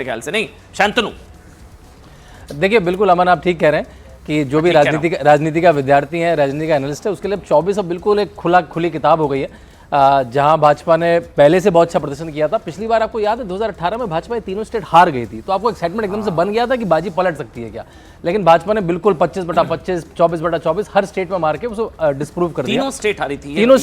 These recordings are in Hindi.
ख्याल से। नहीं शांतनु, देखिए बिल्कुल अमन, आप ठीक कह रहे हैं कि जो भी राजनीति का विद्यार्थी है, राजनीति का एनालिस्ट है, उसके लिए 24 अब बिल्कुल एक खुली किताब हो गई है। जहां भाजपा ने पहले से बहुत अच्छा प्रदर्शन किया था। पिछली बार आपको याद है 2018 में भाजपा ये तीनों स्टेट हार गई थी, तो आपको एक्साइटमेंट एकदम से बन गया था कि बाजी पलट सकती है क्या, लेकिन भाजपा ने बिल्कुल 25/25, 24/24 हर स्टेट में मार के उसको डिस्प्रूव कर दिया। तीनों स्टेट हारी थी, तीनों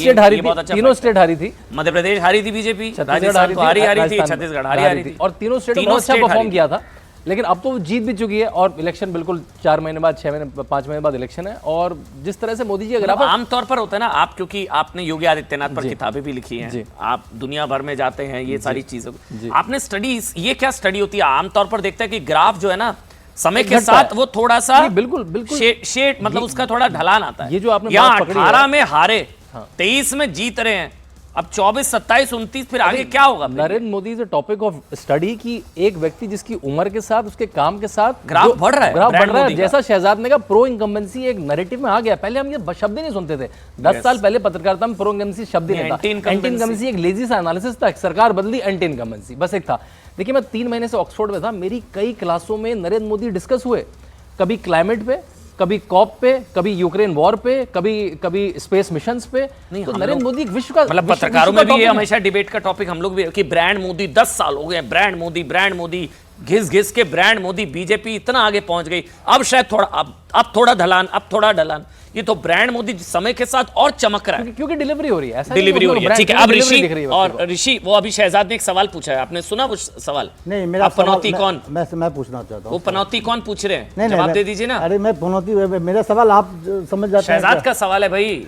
स्टेट हारी थी। मध्य प्रदेश हारी थी बीजेपी, छत्तीसगढ़ हारी थी, छत्तीसगढ़ हारी थी, और तीनों स्टेट में बहुत अच्छा परफॉर्म किया था। लेकिन अब तो वो जीत भी चुकी है और इलेक्शन बिल्कुल 4 महीने बाद, 6 महीने, 5 महीने बाद इलेक्शन है। और जिस तरह से मोदी जी अगर आमतौर पर होता है ना, आप क्योंकि आपने योगी आदित्यनाथ पर किताबें भी लिखी हैं, आप दुनिया भर में जाते हैं, ये सारी चीजों आपने स्टडी, ये क्या स्टडी होती है? आमतौर पर देखता है कि ग्राफ जो है ना समय के साथ वो थोड़ा सा बिल्कुल शेड मतलब उसका थोड़ा ढलान आता है। ये जो आपने 18 में हारे, 23 में जीत रहे हैं, अब 24, 27, 29 फिर आगे क्या होगा? Narendra Modi is a topic of study की एक व्यक्ति जिसकी उम्र के साथ, उसके काम के साथ ग्राफ बढ़ रहा है। जैसा शहजाद ने कहा, प्रो इनकम्बेंसी एक नैरेटिव में आ गया। पहले हम ये शब्द ही नहीं सुनते थे। 10 साल पहले पत्रकारिता में प्रो इनकम्बेंसी शब्द ही नहीं था। एंटी इनकम्बेंसी एक लेजी सा एनालिसिस था, सरकार बदली, एंटी इनकम्बेंसी बस एक था। देखिए मैं 3 महीने से ऑक्सफोर्ड में था, मेरी कई क्लासों में नरेंद्र मोदी डिस्कस हुए, कभी क्लाइमेट पे, कभी कॉप पे, कभी यूक्रेन वॉर पे, कभी स्पेस मिशंस पे। तो नरेंद्र मोदी विश्व का, मतलब पत्रकारों में भी ये हमेशा डिबेट का टॉपिक हम लोग भी कि ब्रांड मोदी 10 साल हो गए, ब्रांड मोदी घिस के ब्रांड मोदी, बीजेपी इतना आगे पहुंच गई, अब शायद थोड़ा अब थोड़ा ढलान। ये तो ब्रांड मोदी समय के साथ और चमक रहा है क्योंकि डिलीवरी हो रही है, डिलीवरी हो रही है। ठीक है, अब ऋषि वो अभी शहजाद ने एक सवाल पूछा है, आपने सुना वो सवाल? नहीं, मेरा पनौती कौन, मैं पूछना चाहता हूँ। वो पनौती कौन पूछ रहे हैं, जवाब दे दीजिए ना। अरे मैं पनौती, मेरा सवाल आप समझ जाते हैं। शहजाद का सवाल है भाई,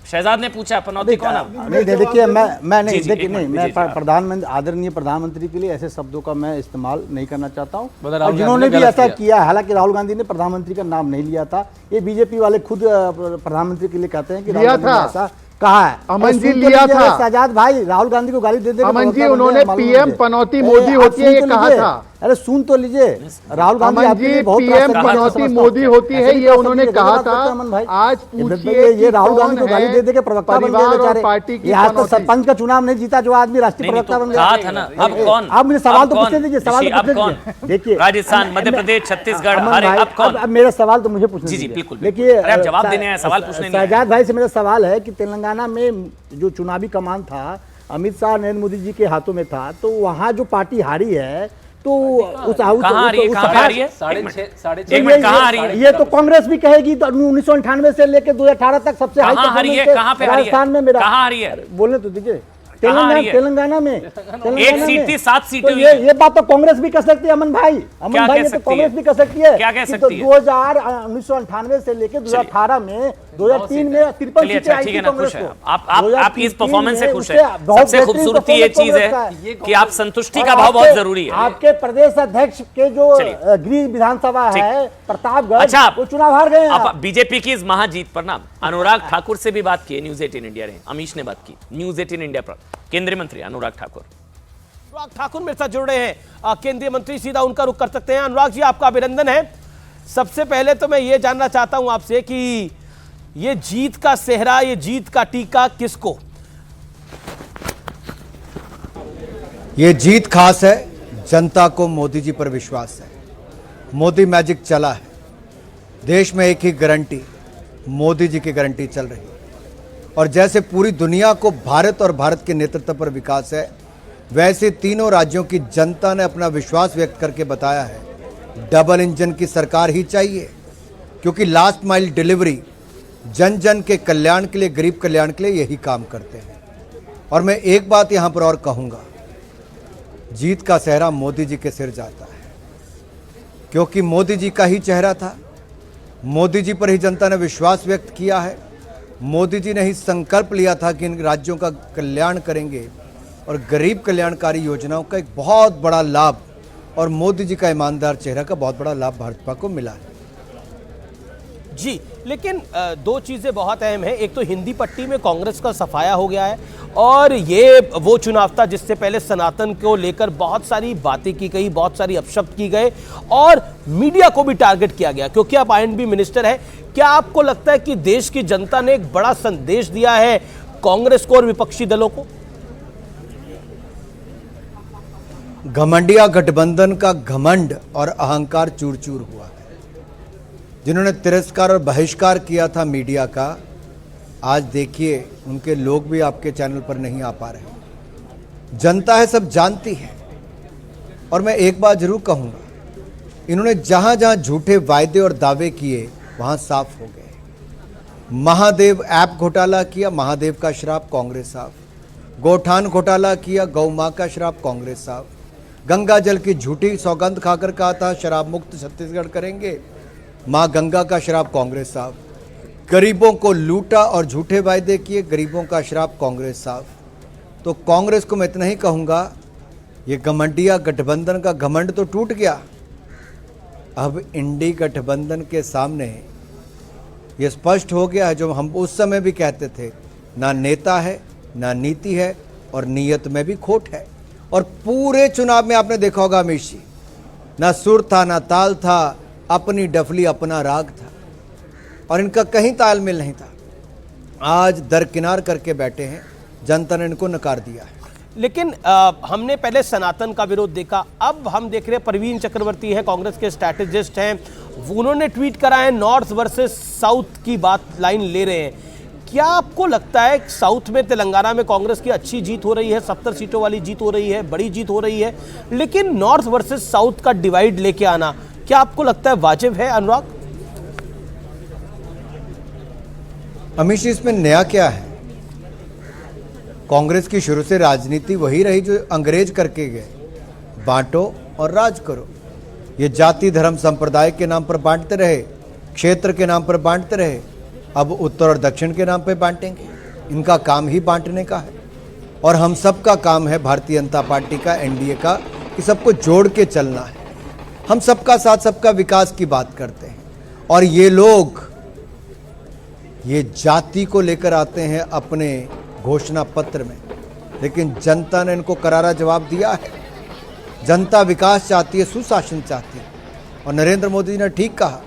शहजाद ने पूछा पनौती कौन? नहीं देखिए, मैं प्रधानमंत्री, आदरणीय प्रधानमंत्री के लिए ऐसे शब्दों का मैं इस्तेमाल नहीं करना चाहता हूँ। और जिन्होंने भी ऐसा किया, हालांकि राहुल गांधी ने प्रधानमंत्री का नाम नहीं लिया था, ये बीजेपी वाले खुद प्रधानमंत्री के लिए कहते हैं कि राहुल गांधी ने ऐसा कहा है। अमन जी लिया था, शहजाद भाई राहुल गांधी को गाली दे अमन जी उन्होंने पीएम पनौती मोदी होती है ये कहा था। अरे सुन तो लीजिए, राहुल गांधी पीएम पनौती मोदी होती है ये उन्होंने कहा था। आज पूछिए ये राहुल गांधी को गाली दे के प्रवक्ता बन गए बेचारे। ये आज तक सरपंच का चुनाव नहीं जीता, जो आदमी राष्ट्रीय प्रवक्ता बन गया था ना। अब कौन? आप मुझे सवाल तो पूछने दीजिए, सवाल देखिए। राजस्थान, मध्य प्रदेश, छत्तीसगढ़, अब कौन? अब मेरा सवाल तो मुझे पूछने दीजिए। बिल्कुल देखिए, जवाब देने हैं, सवाल पूछने। शहजाद भाई से मेरा सवाल है कि तेलंगाना में जो चुनावी कमान था, अमित शाह नरेंद्र मोदी जी के हाथों में था, तो वहां जो पार्टी हारी है, तो ये तो कांग्रेस भी कहेगी। तो 1998 से लेकर 2018 तक सबसे हाई राजस्थान में मेरा बोलने तो दीजिए। तेलंगाना में 1 सीट थी, 7 सीटें हुई। ये बात तो कांग्रेस भी कर सकती है अमन भाई, ये तो कांग्रेस भी कर सकती है। क्या कह सकती है? 1998 से लेकर 2018 में 2003 में 53 सीटें आई थी कांग्रेस को। आप इस परफॉर्मेंस से खुश हैं? सबसे खूबसूरती ये चीज है कि आप संतुष्टि का भाव बहुत जरूरी है। आपके प्रदेश अध्यक्ष के जो गृह विधानसभा है प्रतापगढ़, अच्छा वो चुनाव हार गए। आप बीजेपी की इस महाजीत पर ना अनुराग ठाकुर से भी बात की है, न्यूज 18 इंडिया ने, अमीश ने बात की न्यूज 18 इंडिया पर, केंद्रीय मंत्री अनुराग ठाकुर मेरे साथ जुड़ रहे हैं, केंद्रीय मंत्री, सीधा उनका रुख कर सकते हैं। अनुराग जी आपका अभिनंदन है। सबसे पहले तो मैं ये जानना चाहता हूं आपसे कि ये जीत का सेहरा, ये जीत का टीका किसको? ये जीत खास है, जनता को मोदी जी पर विश्वास है। मोदी मैजिक चला है, देश में एक ही गारंटी, मोदी जी की गारंटी चल रही है। और जैसे पूरी दुनिया को भारत और भारत के नेतृत्व पर विकास है, वैसे तीनों राज्यों की जनता ने अपना विश्वास व्यक्त करके बताया है डबल इंजन की सरकार ही चाहिए, क्योंकि लास्ट माइल डिलीवरी, जन जन के कल्याण के लिए, गरीब कल्याण के लिए यही काम करते हैं। और मैं एक बात यहां पर और कहूंगा, जीत का सेहरा मोदी जी के सिर जाता है, क्योंकि मोदी जी का ही चेहरा था, मोदी जी पर ही जनता ने विश्वास व्यक्त किया है, मोदी जी ने ही संकल्प लिया था कि इन राज्यों का कल्याण करेंगे और गरीब कल्याणकारी योजनाओं का एक बहुत बड़ा लाभ, और मोदी जी का ईमानदार चेहरा का बहुत बड़ा लाभ भाजपा को मिला है। जी, लेकिन दो चीजें बहुत अहम है। एक तो हिंदी पट्टी में कांग्रेस का सफाया हो गया है, और ये वो चुनाव था जिससे पहले सनातन को लेकर बहुत सारी बातें की गई, बहुत सारी अपशब्द की गए, और मीडिया को भी टारगेट किया गया, क्योंकि आप INB मिनिस्टर है। क्या आपको लगता है कि देश की जनता ने एक बड़ा संदेश दिया है कांग्रेस को और विपक्षी दलों को? घमंडिया गठबंधन का घमंड और अहंकार चूर चूर हुआ है। जिन्होंने तिरस्कार और बहिष्कार किया था मीडिया का, आज देखिए उनके लोग भी आपके चैनल पर नहीं आ पा रहे। जनता है, सब जानती है। और मैं एक बात जरूर कहूंगा, इन्होंने जहां जहां झूठे वायदे और दावे किए वहां साफ हो गए। महादेव ऐप घोटाला किया, महादेव का श्राप कांग्रेस साफ। गौठान घोटाला किया, गौ मां का श्राप कांग्रेस साफ। गंगा जल की झूठी सौगंध खाकर कहा था शराब मुक्त छत्तीसगढ़ करेंगे, मां गंगा का श्राप कांग्रेस साफ। गरीबों को लूटा और झूठे वायदे किए, गरीबों का श्राप कांग्रेस साफ। तो कांग्रेस को मैं इतना ही कहूंगा, ये घमंडिया गठबंधन का घमंड तो टूट गया। अब इंडी गठबंधन के सामने ये स्पष्ट हो गया है जो हम उस समय भी कहते थे, ना नेता है, ना नीति है और नीयत में भी खोट है। और पूरे चुनाव में आपने देखा होगा अमित जी, ना सुर था, ना ताल था, अपनी डफली अपना राग था और इनका कहीं तालमेल नहीं था। आज दरकिनार करके बैठे हैं, जनता ने इनको नकार दिया है। लेकिन हमने पहले सनातन का विरोध देखा, अब हम देख रहे हैं प्रवीण चक्रवर्ती हैं, कांग्रेस के स्ट्रैटेजिस्ट हैं, उन्होंने ट्वीट करा है नॉर्थ वर्सेस साउथ की बात लाइन ले रहे हैं। क्या आपको लगता है साउथ में तेलंगाना में कांग्रेस की अच्छी जीत हो रही है, 70 सीटों वाली जीत हो रही है, बड़ी जीत हो रही है, लेकिन नॉर्थ वर्सेस साउथ का डिवाइड लेके आना क्या आपको लगता है वाजिब है अनुराग? अमित जी, इसमें नया क्या है? कांग्रेस की शुरू से राजनीति वही रही जो अंग्रेज करके गए, बांटो और राज करो। ये जाति धर्म संप्रदाय के नाम पर बांटते रहे, क्षेत्र के नाम पर बांटते रहे, अब उत्तर और दक्षिण के नाम पर बांटेंगे। इनका काम ही बांटने का है और हम सबका काम है, भारतीय जनता पार्टी का, एनडीए का, कि सबको जोड़ के चलना है। हम सबका साथ सबका विकास की बात करते हैं और ये लोग ये जाति को लेकर आते हैं अपने घोषणा पत्र में, लेकिन जनता ने इनको करारा जवाब दिया है। जनता विकास चाहती है, सुशासन चाहती है और नरेंद्र मोदी जी ने ठीक कहा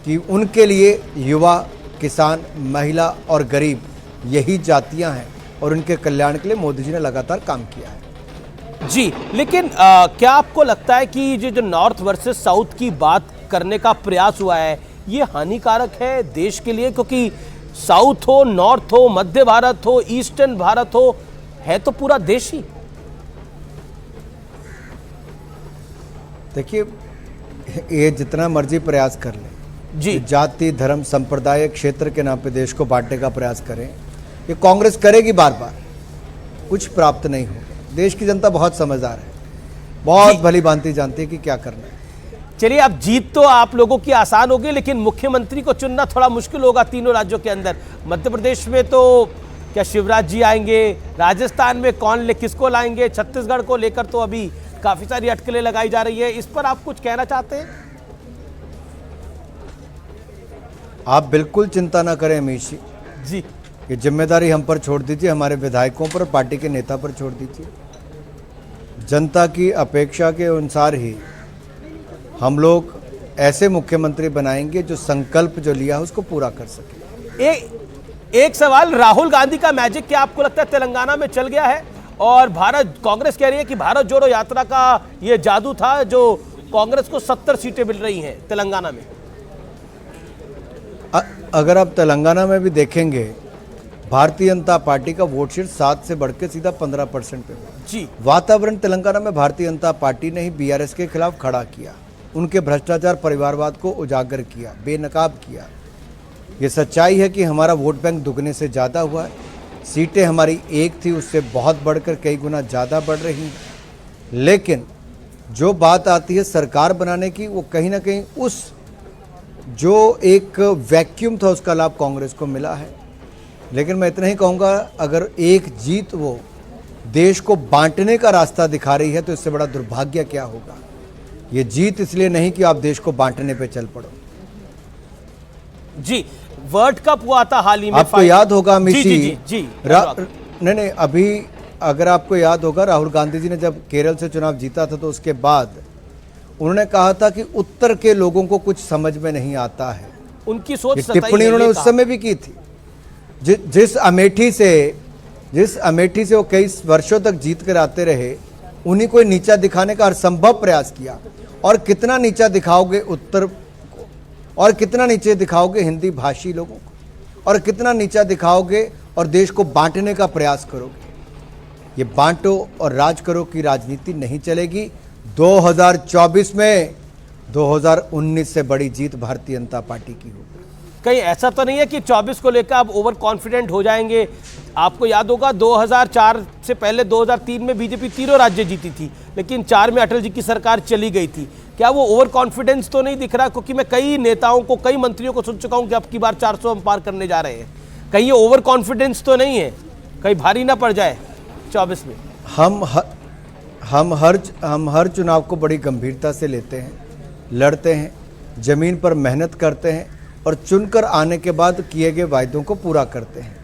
कि उनके लिए युवा, किसान, महिला और गरीब यही जातियां हैं और उनके कल्याण के लिए मोदी जी ने लगातार काम किया है। जी, लेकिन क्या आपको लगता है कि ये जो नॉर्थ वर्सेस साउथ की बात करने का प्रयास हुआ है ये हानिकारक है देश के लिए? क्योंकि साउथ हो, नॉर्थ हो, मध्य भारत हो, ईस्टर्न भारत हो, है तो पूरा देश ही। देखिए, ये जितना मर्जी प्रयास कर ले जी, जाति धर्म संप्रदाय क्षेत्र के नाम पे देश को बांटने का प्रयास करें, ये कांग्रेस करेगी बार बार, कुछ प्राप्त नहीं होगा। देश की जनता बहुत समझदार है, बहुत भली भांति जानती है कि क्या करना है। चलिए, अब जीत तो आप लोगों की आसान होगी, लेकिन मुख्यमंत्री को चुनना थोड़ा मुश्किल होगा तीनों राज्यों के अंदर। मध्य प्रदेश में तो क्या शिवराज जी आएंगे, राजस्थान में कौन किसको लाएंगे, छत्तीसगढ़ को लेकर तो अभी काफी सारी अटकलें लगाई जा रही है। इस पर आप कुछ कहना चाहते हैं? आप बिल्कुल चिंता ना करें अमित जी, ये जिम्मेदारी हम पर छोड़ दीजिए, हमारे विधायकों पर, पार्टी के नेता पर छोड़ दीजिए। जनता की अपेक्षा के अनुसार ही हम लोग ऐसे मुख्यमंत्री बनाएंगे जो संकल्प जो लिया है उसको पूरा कर सके। एक सवाल, राहुल गांधी का मैजिक क्या आपको लगता है तेलंगाना में चल गया है? और भारत, कांग्रेस कह रही है कि भारत जोड़ो यात्रा का ये जादू था जो कांग्रेस को 70 सीटें मिल रही हैं तेलंगाना में। अगर आप तेलंगाना में भी देखेंगे, भारतीय जनता पार्टी का वोट शेयर 7 से बढ़ के सीधा 15% पे हुआ जी। वातावरण तेलंगाना में भारतीय जनता पार्टी ने ही बीआरएस के खिलाफ खड़ा किया, उनके भ्रष्टाचार परिवारवाद को उजागर किया, बेनकाब किया। ये सच्चाई है कि हमारा वोट बैंक दुगने से ज़्यादा हुआ है। सीटें हमारी एक थी, उससे बहुत बढ़कर कई गुना ज़्यादा बढ़ रही हैं। लेकिन जो बात आती है सरकार बनाने की, वो कहीं ना कहीं उस जो एक वैक्यूम था उसका लाभ कांग्रेस को मिला है। लेकिन मैं इतना ही कहूँगा, अगर एक जीत वो देश को बांटने का रास्ता दिखा रही है तो इससे बड़ा दुर्भाग्य क्या होगा। ये जीत इसलिए नहीं कि आप देश को बांटने पे चल पड़ो। जी, वर्ल्ड कप हुआ था हाल ही में, आपको याद होगा अमित जी, नहीं, अभी अगर आपको याद होगा, राहुल गांधी जी ने जब केरल से चुनाव जीता था तो उसके बाद उन्होंने कहा था कि उत्तर के लोगों को कुछ समझ में नहीं आता है। उनकी सोच टिप्पणी उन्होंने उस समय भी की थी। जिस अमेठी से वो कई वर्षों तक जीत कर आते रहे, उन्हीं को नीचा दिखाने का हर संभव प्रयास किया। और कितना नीचा दिखाओगे उत्तर को, और कितना नीचे दिखाओगे हिंदी भाषी लोगों को, और कितना नीचा दिखाओगे और देश को बांटने का प्रयास करोगे। ये बांटो और राज करो की राजनीति नहीं चलेगी। 2024 में 2019 से बड़ी जीत भारतीय जनता पार्टी की होगी। कहीं ऐसा तो नहीं है कि 24 को लेकर आप ओवर कॉन्फिडेंट हो जाएंगे? आपको याद होगा 2004 से पहले 2003 में बीजेपी तीनों राज्य जीती थी, लेकिन 4 में अटल जी की सरकार चली गई थी। क्या वो ओवर कॉन्फिडेंस तो नहीं दिख रहा? क्योंकि मैं कई नेताओं को, कई मंत्रियों को सुन चुका हूं कि अब की बार 400 हम पार करने जा रहे हैं। कहीं ये ओवर कॉन्फिडेंस तो नहीं है? कहीं भारी ना पड़ जाए 24 में? हम हर चुनाव को बड़ी गंभीरता से लेते हैं, लड़ते हैं, जमीन पर मेहनत करते हैं और चुनकर आने के बाद किए गए वायदों को पूरा करते हैं।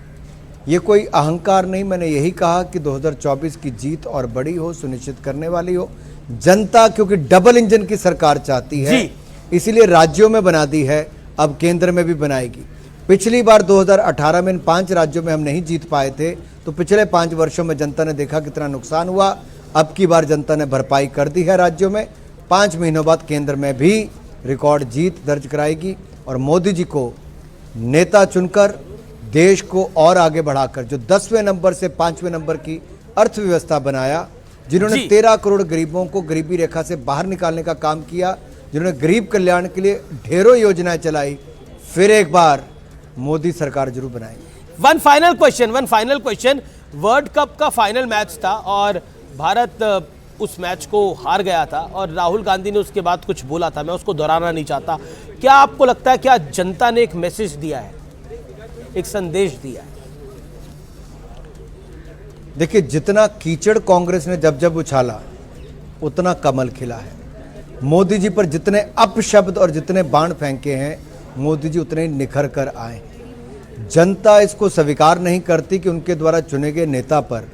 ये कोई अहंकार नहीं, मैंने यही कहा कि 2024 की जीत और बड़ी हो, सुनिश्चित करने वाली हो। जनता क्योंकि डबल इंजन की सरकार चाहती है, इसीलिए राज्यों में बना दी है, अब केंद्र में भी बनाएगी। पिछली बार 2018 में इन 5 राज्यों में हम नहीं जीत पाए थे, तो पिछले 5 वर्षों में जनता ने देखा कितना नुकसान हुआ। अब की बार जनता ने भरपाई कर दी है राज्यों में। 5 महीनों बाद केंद्र में भी रिकॉर्ड जीत दर्ज कराएगी और मोदी जी को नेता चुनकर देश को और आगे बढ़ाकर, जो 10वें नंबर से 5वें नंबर की अर्थव्यवस्था बनाया, जिन्होंने 13 करोड़ गरीबों को गरीबी रेखा से बाहर निकालने का काम किया, जिन्होंने गरीब कल्याण के लिए ढेरों योजनाएं चलाई, फिर एक बार मोदी सरकार जरूर बनाएगी। One final question. World cup का फाइनल मैच था और भारत उस मैच को हार गया था और राहुल गांधी ने उसके बाद कुछ बोला था, मैं उसको दोहराना नहीं चाहता। क्या आपको लगता है क्या जनता ने एक मैसेज दिया है, एक संदेश दिया है? देखिए, जितना कीचड़ कांग्रेस ने जब जब उछाला उतना कमल खिला है। मोदी जी पर जितने अपशब्द और जितने बाण फेंके हैं, मोदी जी उतने निखर कर आए। जनता इसको स्वीकार नहीं करती कि उनके द्वारा चुने गए नेता पर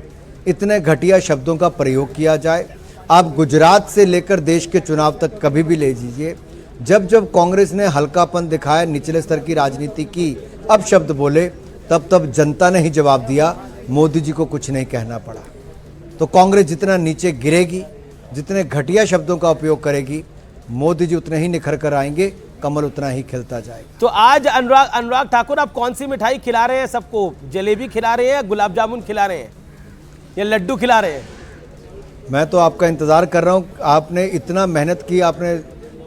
इतने घटिया शब्दों का प्रयोग किया जाए। आप गुजरात से लेकर देश के चुनाव तक कभी भी ले लीजिए, जब जब कांग्रेस ने हल्कापन दिखाया, निचले स्तर की राजनीति की, अपशब्द बोले, तब तब जनता ने ही जवाब दिया। मोदी जी को कुछ नहीं कहना पड़ा। तो कांग्रेस जितना नीचे गिरेगी, जितने घटिया शब्दों का उपयोग करेगी, मोदी जी उतने ही निखर कर आएंगे, कमल उतना ही खिलता जाएगा। तो आज अनुराग ठाकुर, आप कौन सी मिठाई खिला रहे हैं सबको? जलेबी खिला रहे हैं, गुलाब जामुन खिला रहे हैं, या लड्डू खिला रहे हैं? मैं तो आपका इंतजार कर रहा हूं। आपने इतना मेहनत की, आपने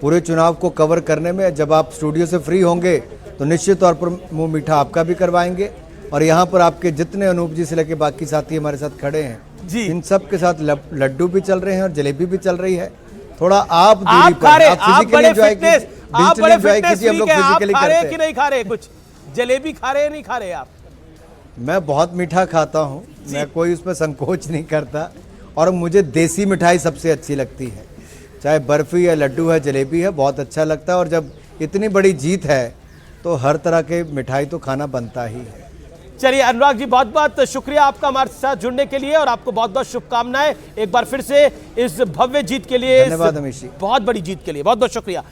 पूरे चुनाव को कवर करने में। जब आप स्टूडियो से फ्री होंगे तो निश्चित तौर पर मुंह मीठा आपका भी करवाएंगे। और यहाँ पर आपके जितने अनूप जी से लेकर बाकी साथी हमारे साथ खड़े हैं जी, इन सब के साथ लड्डू भी चल रहे हैं और जलेबी भी चल रही है। थोड़ा आप दूरी पर, आप बड़े फिटनेस हम लोग फिजिकली करते हैं कि नहीं खा रहे? कुछ जलेबी खा रहे हैं, नहीं खा रहे आप? मैं बहुत मीठा खाता हूँ, मैं कोई उसमें संकोच नहीं करता। और मुझे देसी मिठाई सबसे अच्छी लगती है, चाहे बर्फी है, लड्डू है, जलेबी है, बहुत अच्छा लगता है। और जब इतनी बड़ी जीत है तो हर तरह के मिठाई तो खाना बनता ही है। चलिए अनुराग जी, बहुत बहुत शुक्रिया आपका हमारे साथ जुड़ने के लिए और आपको बहुत बहुत शुभकामनाएं एक बार फिर से इस भव्य जीत के लिए, धन्यवाद अमीश जी, बहुत बड़ी जीत के लिए बहुत बहुत शुक्रिया।